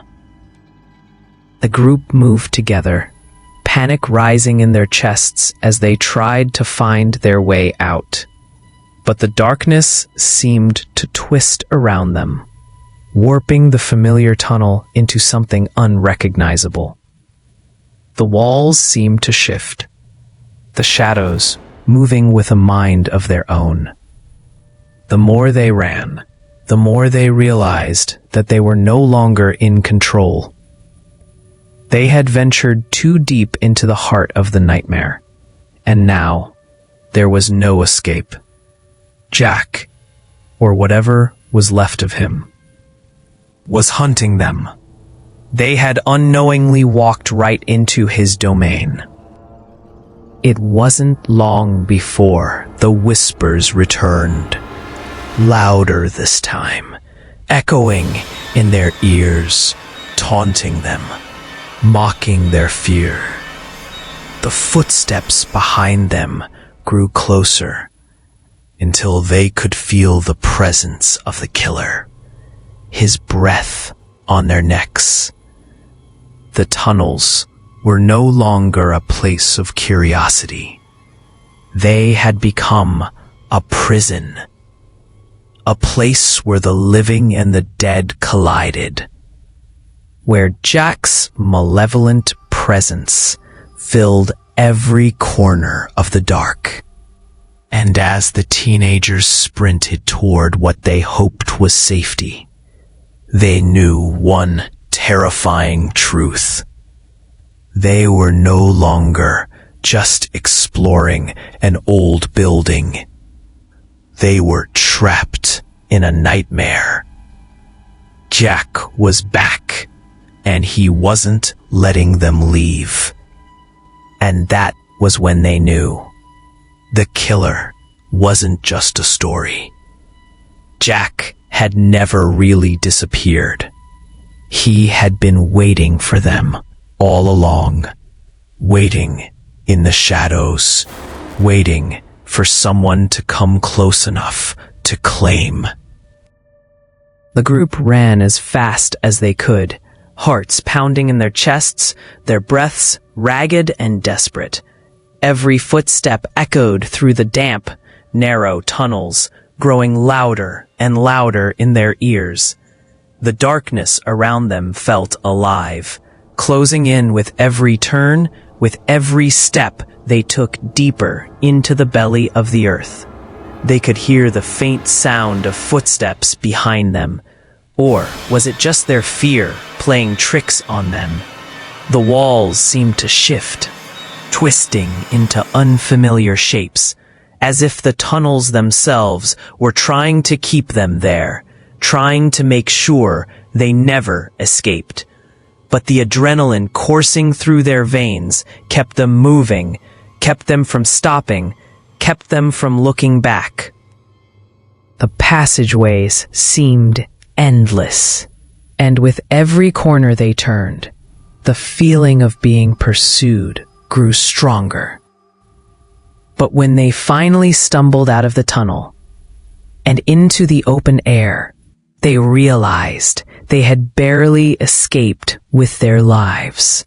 The group moved together, panic rising in their chests as they tried to find their way out. But the darkness seemed to twist around them, warping the familiar tunnel into something unrecognizable. The walls seemed to shift, the shadows moving with a mind of their own. The more they ran, the more they realized that they were no longer in control. They had ventured too deep into the heart of the nightmare, and now there was no escape. Jack, or whatever was left of him, was hunting them. They had unknowingly walked right into his domain. It wasn't long before the whispers returned, louder this time, echoing in their ears, taunting them, mocking their fear. The footsteps behind them grew closer until they could feel the presence of the killer, his breath on their necks. The tunnels were no longer a place of curiosity. They had become a prison, a place where the living and the dead collided, where Jack's malevolent presence filled every corner of the dark. And as the teenagers sprinted toward what they hoped was safety, they knew one terrifying truth. They were no longer just exploring an old building. They were trapped in a nightmare. Jack was back, and he wasn't letting them leave. And that was when they knew the killer wasn't just a story. Jack had never really disappeared. He had been waiting for them all along, waiting in the shadows, waiting for someone to come close enough to claim. The group ran as fast as they could, hearts pounding in their chests, their breaths ragged and desperate. Every footstep echoed through the damp, narrow tunnels, growing louder and louder in their ears. The darkness around them felt alive, closing in with every turn, with every step they took deeper into the belly of the earth. They could hear the faint sound of footsteps behind them. Or was it just their fear playing tricks on them? The walls seemed to shift, twisting into unfamiliar shapes, as if the tunnels themselves were trying to keep them there, trying to make sure they never escaped. But the adrenaline coursing through their veins kept them moving, kept them from stopping, kept them from looking back. The passageways seemed endless, and with every corner they turned, the feeling of being pursued grew stronger. But when they finally stumbled out of the tunnel and into the open air, they realized they had barely escaped with their lives.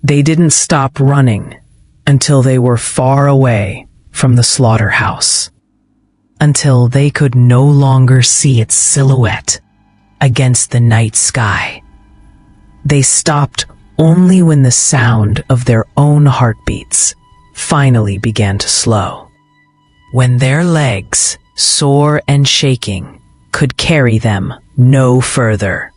They didn't stop running until they were far away from the slaughterhouse, until they could no longer see its silhouette against the night sky. They stopped only when the sound of their own heartbeats finally began to slow. When their legs, sore and shaking, could carry them no further.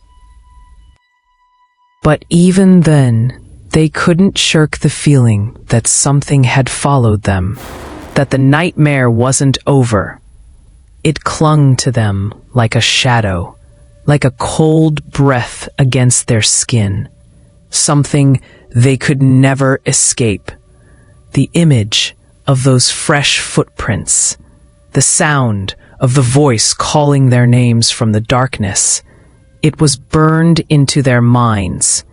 But even then, they couldn't shirk the feeling that something had followed them, that the nightmare wasn't over. It clung to them like a shadow, like a cold breath against their skin, something they could never escape. The image of those fresh footprints, the sound of the voice calling their names from the darkness, it was burned into their minds.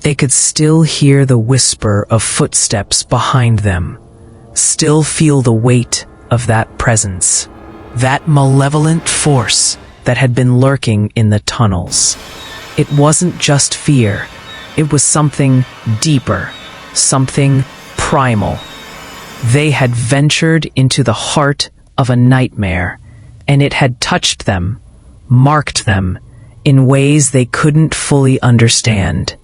They could still hear the whisper of footsteps behind them, still feel the weight of that presence, that malevolent force that had been lurking in the tunnels. It wasn't just fear, it was something deeper, something primal. They had ventured into the heart of a nightmare, and it had touched them, marked them, in ways they couldn't fully understand.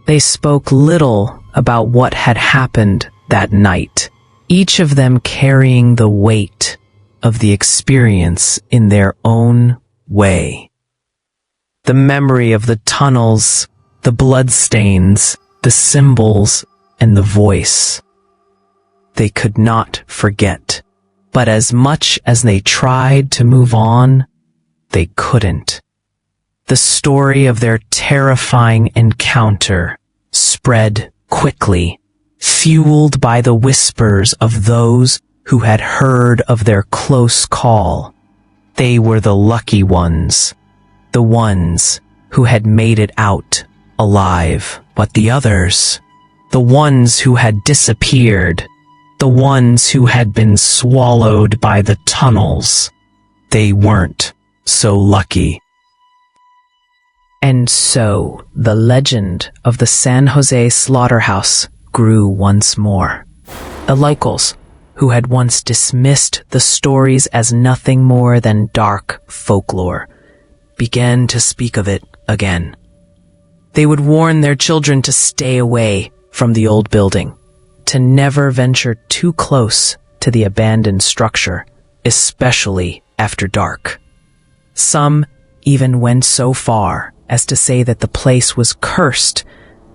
They spoke little about what had happened that night, each of them carrying the weight of the experience in their own way. The memory of the tunnels, the bloodstains, the symbols, and the voice. They could not forget, but as much as they tried to move on, they couldn't. The story of their terrifying encounter spread quickly, fueled by the whispers of those who had heard of their close call. They were the lucky ones, the ones who had made it out alive. But the others, the ones who had disappeared, the ones who had been swallowed by the tunnels, they weren't so lucky. And so the legend of the San Jose Slaughterhouse grew once more. The locals, who had once dismissed the stories as nothing more than dark folklore, began to speak of it again. They would warn their children to stay away from the old building, to never venture too close to the abandoned structure, especially after dark. Some even went so far as to say that the place was cursed,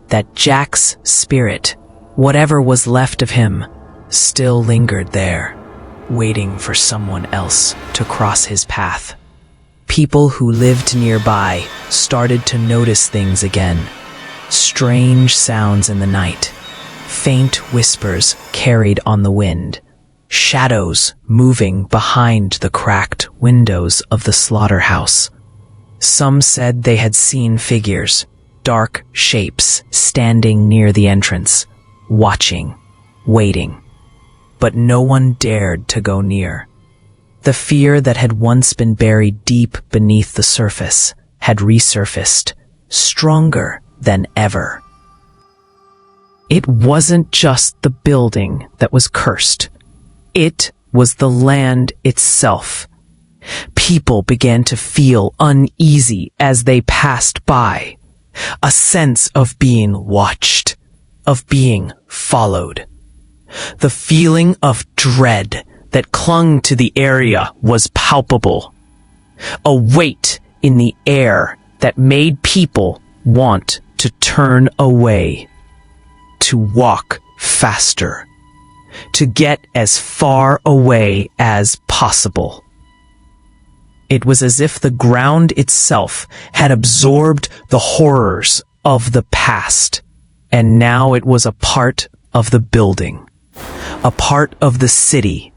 that Jack's spirit, whatever was left of him, still lingered there, waiting for someone else to cross his path. People who lived nearby started to notice things again. Strange sounds in the night, faint whispers carried on the wind, shadows moving behind the cracked windows of the slaughterhouse. Some said they had seen figures, dark shapes standing near the entrance, watching, waiting. But no one dared to go near. The fear that had once been buried deep beneath the surface had resurfaced, stronger than ever. It wasn't just the building that was cursed. It was the land itself. People began to feel uneasy as they passed by, a sense of being watched, of being followed. The feeling of dread that clung to the area was palpable, a weight in the air that made people want to turn away, to walk faster, to get as far away as possible. It was as if the ground itself had absorbed the horrors of the past, and now it was a part of the building, a part of the city,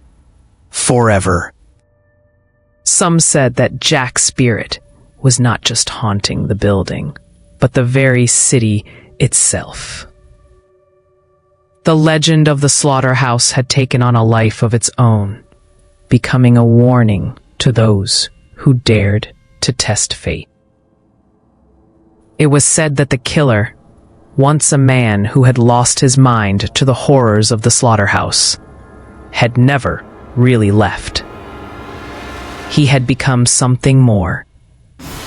forever. Some said that Jack's spirit was not just haunting the building, but the very city itself. The legend of the slaughterhouse had taken on a life of its own, becoming a warning to those who dared to test fate. It was said that the killer, once a man who had lost his mind to the horrors of the slaughterhouse, had never really left. He had become something more,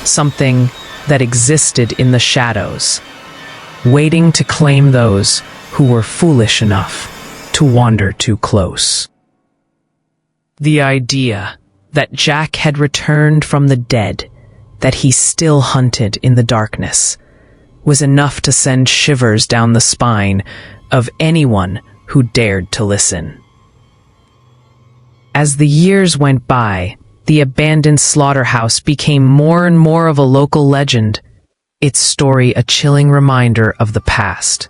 something that existed in the shadows, waiting to claim those who were foolish enough to wander too close. The idea that Jack had returned from the dead, that he still hunted in the darkness, was enough to send shivers down the spine of anyone who dared to listen. As the years went by, the abandoned slaughterhouse became more and more of a local legend, its story a chilling reminder of the past.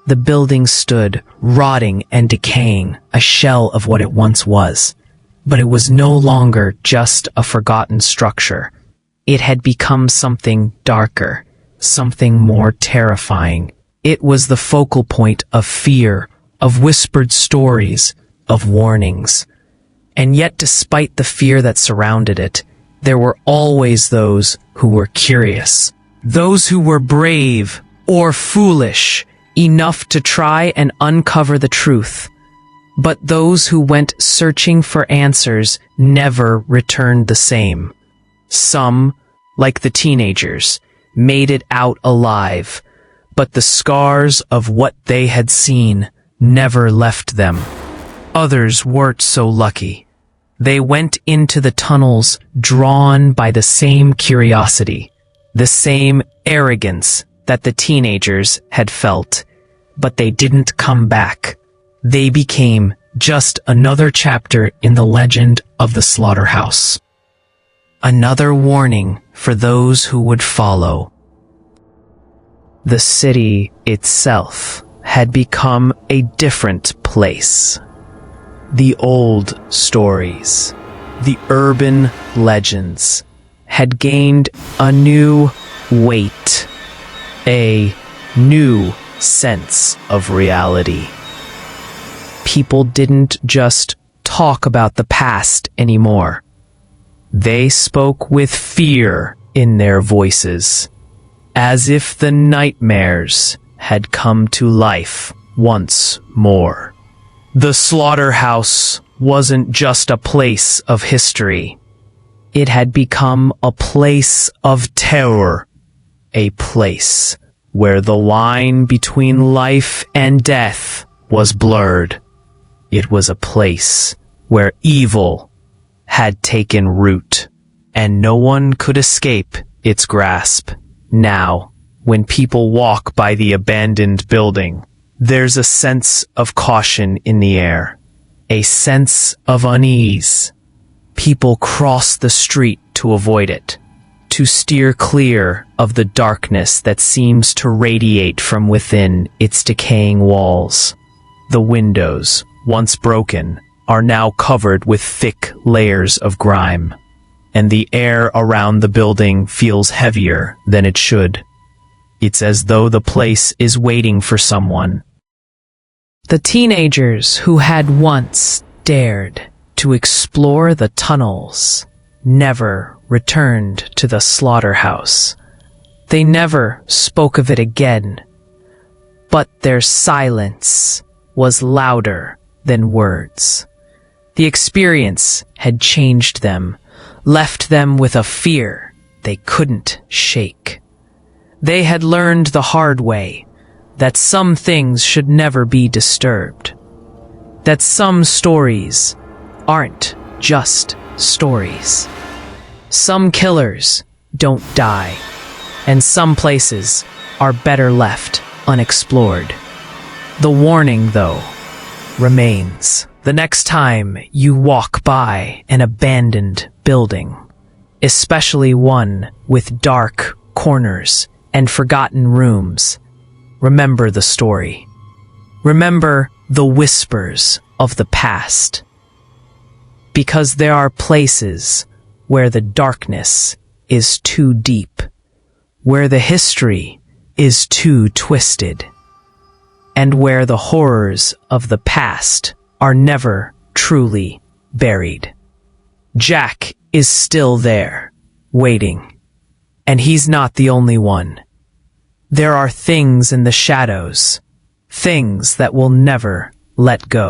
The building stood, rotting and decaying, a shell of what it once was. But it was no longer just a forgotten structure. It had become something darker, something more terrifying. It was the focal point of fear, of whispered stories, of warnings. And yet, despite the fear that surrounded it, there were always those who were curious, those who were brave or foolish enough to try and uncover the truth. But those who went searching for answers never returned the same. Some, like the teenagers, made it out alive, but the scars of what they had seen never left them. Others weren't so lucky. They went into the tunnels drawn by the same curiosity, the same arrogance that the teenagers had felt, but they didn't come back. They became just another chapter in the legend of the slaughterhouse. Another warning for those who would follow. The city itself had become a different place. The old stories, the urban legends, had gained a new weight, a new sense of reality. People didn't just talk about the past anymore. They spoke with fear in their voices, as if the nightmares had come to life once more. The slaughterhouse wasn't just a place of history. It had become a place of terror, a place where the line between life and death was blurred. It was a place where evil had taken root, and no one could escape its grasp. Now, when people walk by the abandoned building, there's a sense of caution in the air, a sense of unease. People cross the street to avoid it, to steer clear of the darkness that seems to radiate from within its decaying walls. The windows, once broken, are now covered with thick layers of grime, and the air around the building feels heavier than it should. It's as though the place is waiting for someone. The teenagers who had once dared to explore the tunnels never returned to the slaughterhouse. They never spoke of it again, but their silence was louder than words. The experience had changed them, left them with a fear they couldn't shake. They had learned the hard way that some things should never be disturbed, that some stories aren't just stories. Some killers don't die, and some places are better left unexplored. The warning, though, remains. The next time you walk by an abandoned building, especially one with dark corners and forgotten rooms, remember the story. Remember the whispers of the past. Because there are places where the darkness is too deep, where the history is too twisted, and where the horrors of the past are never truly buried. Jack is still there, waiting, and he's not the only one. There are things in the shadows, things that will never let go.